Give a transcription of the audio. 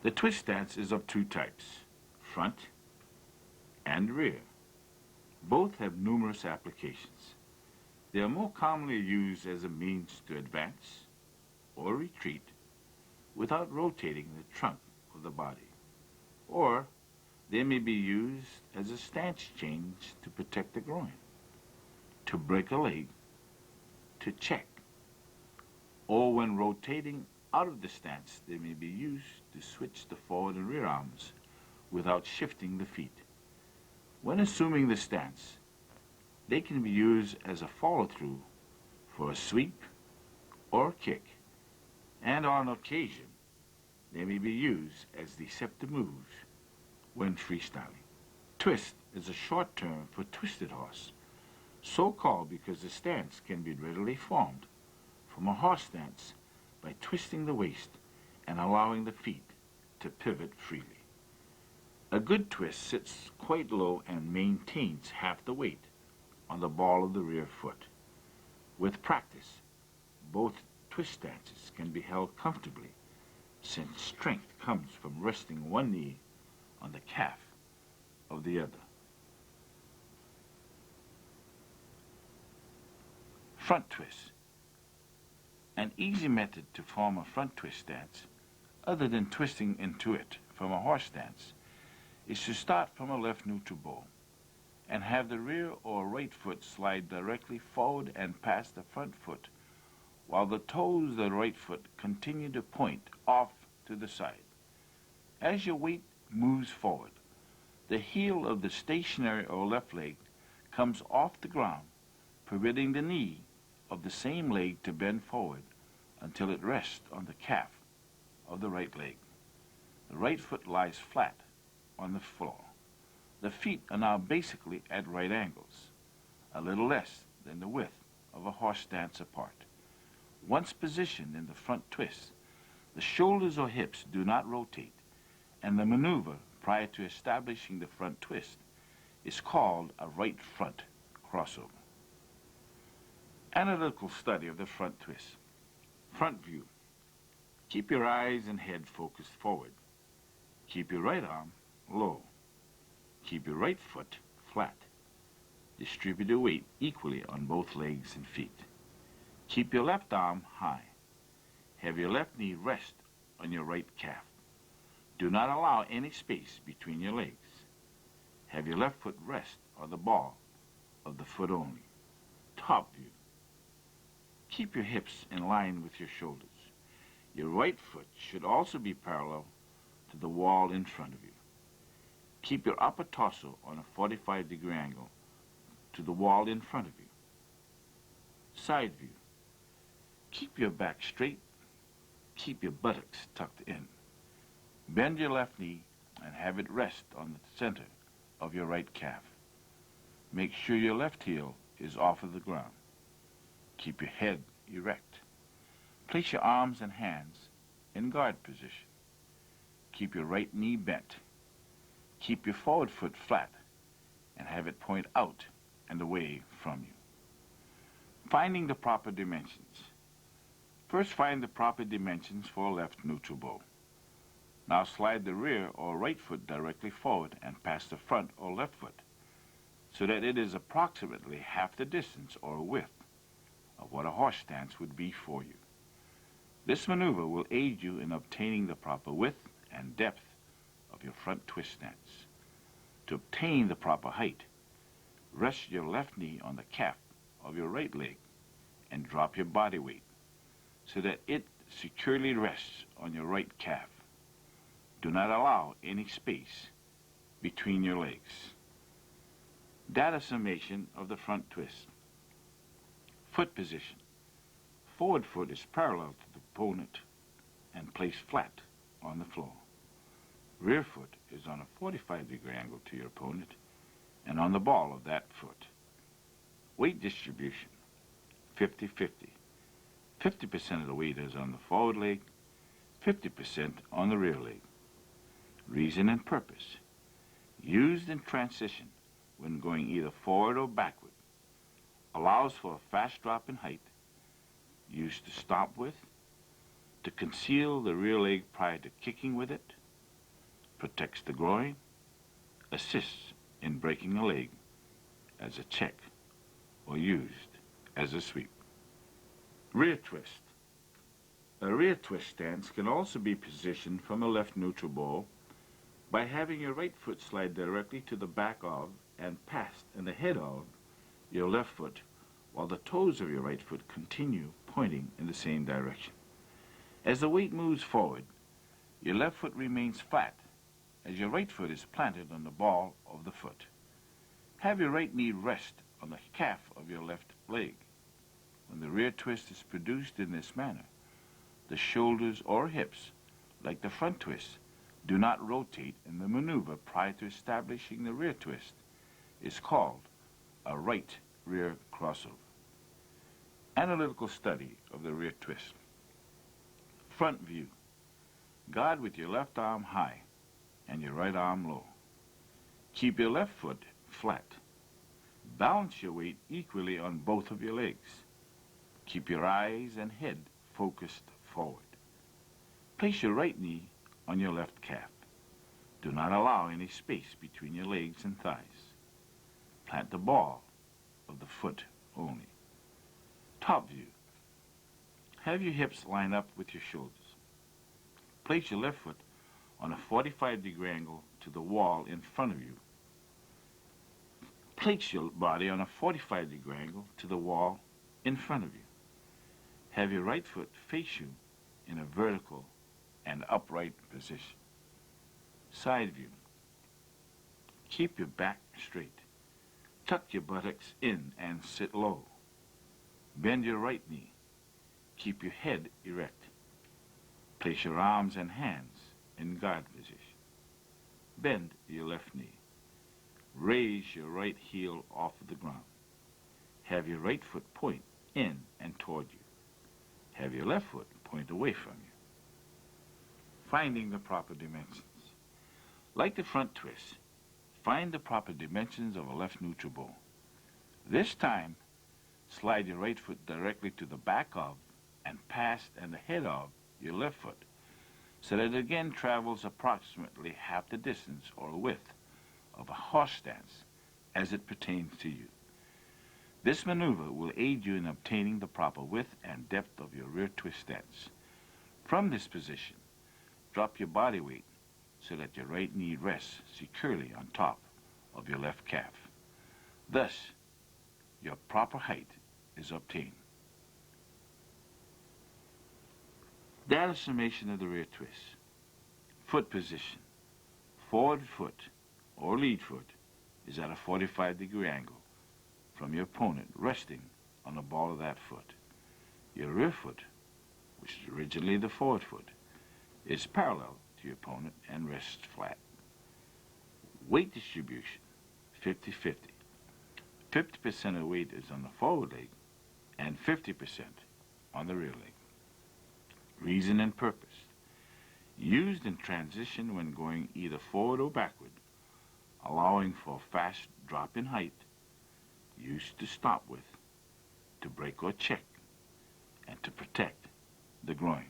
The twist stance is of two types, front and rear. Both have numerous applications. They are more commonly used as a means to advance or retreat without rotating the trunk of the body, or they may be used as a stance change to protect the groin, to break a leg, to check, or when rotating out of the stance, they may be used to switch the forward and rear arms without shifting the feet. When assuming the stance, they can be used as a follow-through for a sweep or a kick, and on occasion, they may be used as deceptive moves when freestyling. Twist is a short term for twisted horse, so called because the stance can be readily formed from a horse stance by twisting the waist and allowing the feet to pivot freely. A good twist sits quite low and maintains half the weight on the ball of the rear foot. With practice, both twist stances can be held comfortably, since strength comes from resting one knee on the calf of the other. Front twist. An easy method to form a front twist stance, other than twisting into it from a horse stance, is to start from a left neutral bow and have the rear or right foot slide directly forward and past the front foot, while the toes of the right foot continue to point off to the side. As your weight moves forward, the heel of the stationary or left leg comes off the ground, permitting the knee of the same leg to bend forward until it rests on the calf of the right leg. The right foot lies flat on the floor. The feet are now basically at right angles, a little less than the width of a horse stance apart. Once positioned in the front twist, the shoulders or hips do not rotate, and the maneuver prior to establishing the front twist is called a right front crossover. Analytical study of the front twist. Front view. Keep your eyes and head focused forward. Keep your right arm low. Keep your right foot flat. Distribute your weight equally on both legs and feet. Keep your left arm high. Have your left knee rest on your right calf. Do not allow any space between your legs. Have your left foot rest on the ball of the foot only. Top view. Keep your hips in line with your shoulders. Your right foot should also be parallel to the wall in front of you. Keep your upper torso on a 45-degree angle to the wall in front of you. Side view. Keep your back straight. Keep your buttocks tucked in. Bend your left knee and have it rest on the center of your right calf. Make sure your left heel is off of the ground. Keep your head erect. Place your arms and hands in guard position. Keep your right knee bent. Keep your forward foot flat and have it point out and away from you. Finding the proper dimensions. First, find the proper dimensions for a left neutral bow. Now slide the rear or right foot directly forward and past the front or left foot so that it is approximately half the distance or width of what a horse stance would be for you. This maneuver will aid you in obtaining the proper width and depth of your front twist stance. To obtain the proper height, rest your left knee on the calf of your right leg and drop your body weight so that it securely rests on your right calf. Do not allow any space between your legs. Data summation of the front twist. Foot position. Forward foot is parallel to the opponent and placed flat on the floor. Rear foot is on a 45-degree angle to your opponent and on the ball of that foot. Weight distribution, 50-50. 50% of the weight is on the forward leg, 50% on the rear leg. Reason and purpose. Used in transition when going either forward or backward, allows for a fast drop in height, used to stop with, to conceal the rear leg prior to kicking with it, protects the groin, assists in breaking a leg as a check or used as a sweep. Rear twist. A rear twist stance can also be positioned from a left neutral ball by having your right foot slide directly to the back of and past and ahead of your left foot, while the toes of your right foot continue pointing in the same direction. As the weight moves forward, your left foot remains flat as your right foot is planted on the ball of the foot. Have your right knee rest on the calf of your left leg. When the rear twist is produced in this manner, the shoulders or hips, like the front twist, do not rotate, and the maneuver prior to establishing the rear twist is called a right rear crossover. Analytical study of the rear twist. Front view. Guard with your left arm high and your right arm low. Keep your left foot flat. Balance your weight equally on both of your legs. Keep your eyes and head focused forward. Place your right knee on your left calf. Do not allow any space between your legs and thighs. Plant the ball of the foot only. Top view. Have your hips line up with your shoulders. Place your left foot on a 45-degree angle to the wall in front of you. Place your body on a 45-degree angle to the wall in front of you. Have your right foot face you in a vertical and upright position. Side view. Keep your back straight. Tuck your buttocks in and sit low. Bend your right knee. Keep your head erect. Place your arms and hands in guard position. Bend your left knee. Raise your right heel off of the ground. Have your right foot point in and toward you. Have your left foot point away from you. Finding the proper dimensions. Like the front twist, find the proper dimensions of a left neutral ball. This time, slide your right foot directly to the back of and past and ahead of your left foot, so that it again travels approximately half the distance or width of a horse stance as it pertains to you. This maneuver will aid you in obtaining the proper width and depth of your rear twist stance. From this position, drop your body weight so that your right knee rests securely on top of your left calf. Thus, your proper height is obtained. Data summation of the rear twist. Foot position. Forward foot or lead foot is at a 45-degree angle from your opponent, resting on the ball of that foot. Your rear foot, which is originally the forward foot, is parallel to your opponent and rests flat. Weight distribution, 50-50. 50% of the weight is on the forward leg and 50% on the rear leg. Reason and purpose. Used in transition when going either forward or backward, allowing for a fast drop in height, used to stop with, to break or check, and to protect the groin.